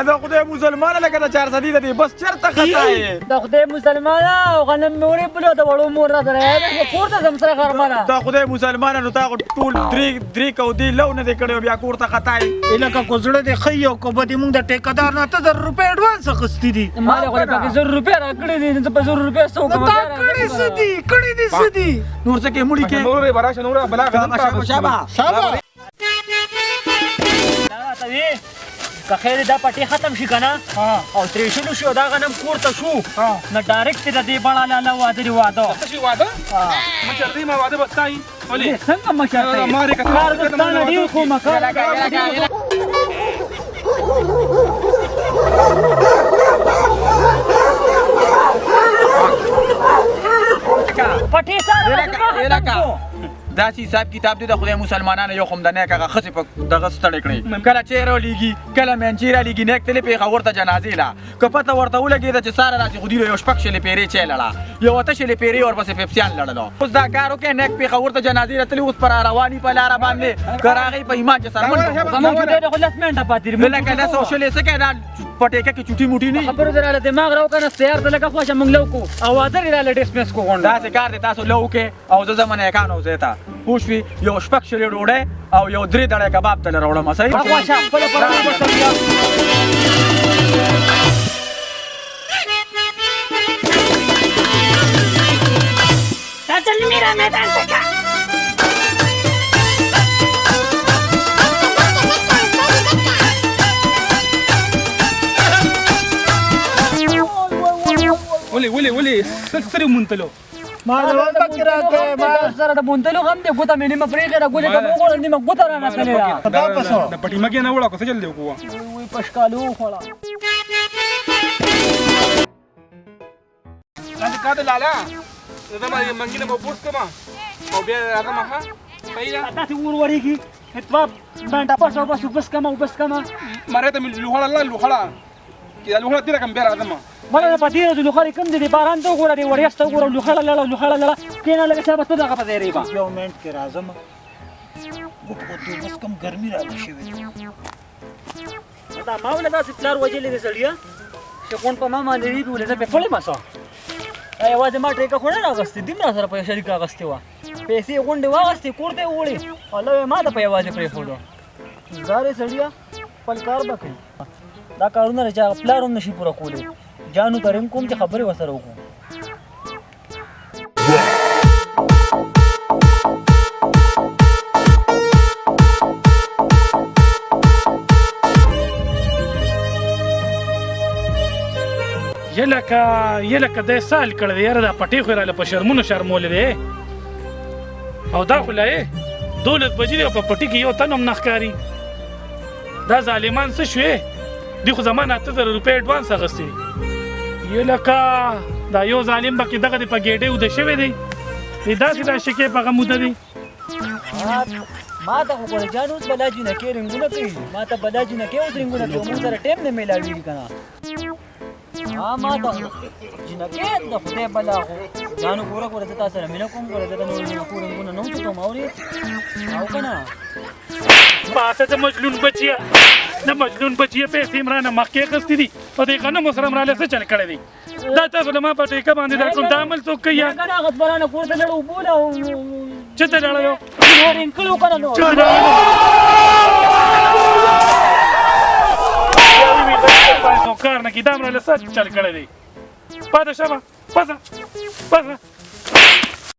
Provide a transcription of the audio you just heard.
دا خدای مسلمانه لکه د 400 دی بس چرته خطا یې دا خدای مسلمانه او غنم مورې بلو د وړو مور را درې کور ته زم سره غرمانه دا خدای مسلمانه نو تا ټول درې کو دی لو نه دی کړو بیا کور ته خطا یې الکه کو زړه دی خي او کو بدی مونږ د ټیکدار نه 1000 روپے اډوانس اخستې دي مال غوړې پکې 100 روپے راکړې دي نو په 100 روپے سو کوم کړي دي سدي نور څه کې مړی کې نور براشه نور بلا غلط شابه که خیر دا پټي ختم شي کنه او ترې شنو شو دا غنم کور ته شو نه ډایرکټ د دې بڼه لاله واده دی واده څه شي واده مچردي ما واده بستای ولې څنګه مشاته ماره کار دستانه دی خو مکار پټي سره دا چې حساب کتاب دی د خدای مسلمانانو یو خم د نه کغه خصې په دغه ستړی کړی کله چیرې لګي کله منچیرا لګي نیک تل په خبرته جنازې لا که پته ورته ولګي چې ساره راځي خو دی یو شپک شلې پیری چلړه یو ته شلې پیری اور پسې پپسیان لړلو اوس دا کارو کې نیک په خبرته جنازې راتلی اوس پر رواني په لار باندې کراغي په ایمان چې سرمن زموږ د خلاص منډه پاتې بل کله سوشل سکه دا پټه کې چټي موټي نه خبر دراله دماغ راو کنه تیار ته لګه خوښه مونږ لو کو او ادر را لډیس مس کو غونډه دا څه کار دی تاسو لو کې او زه زمونه کانو زیتا پوښوي یو شپک شلې ډوډۍ او یو درې دړې کباب تل راوړم صحیح خوښه خپل پر چل میرا میدان تکا ولي سره مونتلو ما ځوان فکر راکې ما سره د مونتلو غم دې ګوته مې نیمه پرې غره ګولې ته وګورم نیمه ګوته را نه تللی خدا پسو د پټي مګې نه وړه کو څه چل دی کوه وی پښکالو خوړه انت کاته لالا زما منګینه مو پوس کما او بیا راځه ما ها پیدا تاسو ور وریږي اتباب باندې تاسو بس کما مره ته لوهړه لوهړه کې لوهړه تیر کم بیا راځه ما مله پاتې د لوخړې کم دي باران ته وګوره دی وریاسته وګوره لوخړه کینه لګه شابه ته دغه پدې ریبا یو منټ کې راځم ګوت بس کم ګرمي راځي شوی دا ما ولا داسې پلار وجلې دې سړیا چې کون په ما باندې دی ولې په فلې ماسه ایوازې ما ټریکه خو نه راغستې دیم را سره په شریک راغستې وا پیسې غونډې واغستې کور ته وړې الله ما ته په ایوازې پرې خورو زارې سړیا خپل کار وکړي دا کارونه چې پلار هم نشي پوره کولی جانو ترين کوم چې خبرې وسره وکړو یلکه د سال کړه دی یاره دا پټې خو راله په شرمونو شرمولې دی او دا خو لا یې 12 بجې دی په پټې کې یو تن هم نه ښکاري دا ظالمان څه شوې دی خو زما نه 8000 روپۍ اډوانس اخیستې یلکه دا یو ظالم به کې دغه دی په ګېډې اوده شوی دی داسې دا شکې په هغه موده دی ما ته خو ګوره جان اوس بلا جینکې رنګونه کوي ما ته بلا جینکې اوس رنګونه کوي مونږ سره ټایم نه میلاړېږي که نه ما ته جینکې د خدای بلا خو جانو ګوره زه تا سره مینه کوم ګوره زه د نورو جینکو رنګونه نه وچتوم اورې او که نه ماته د مجنون بچیه د مجنون بچیه پیسې مې رانه مخکې اخیستې دي او دې غنمو سره مې راله څه چل کړی دی دا تاسو له ما په ټیکه باندې دا ټول دا عمل څوک کوي که نه غصبرانه کور ته لړ اوبوله او چېرته لاړلو رینکل وکړه نو کار نه کې دا مې راله څه چل کړی دی پاته شه به پزه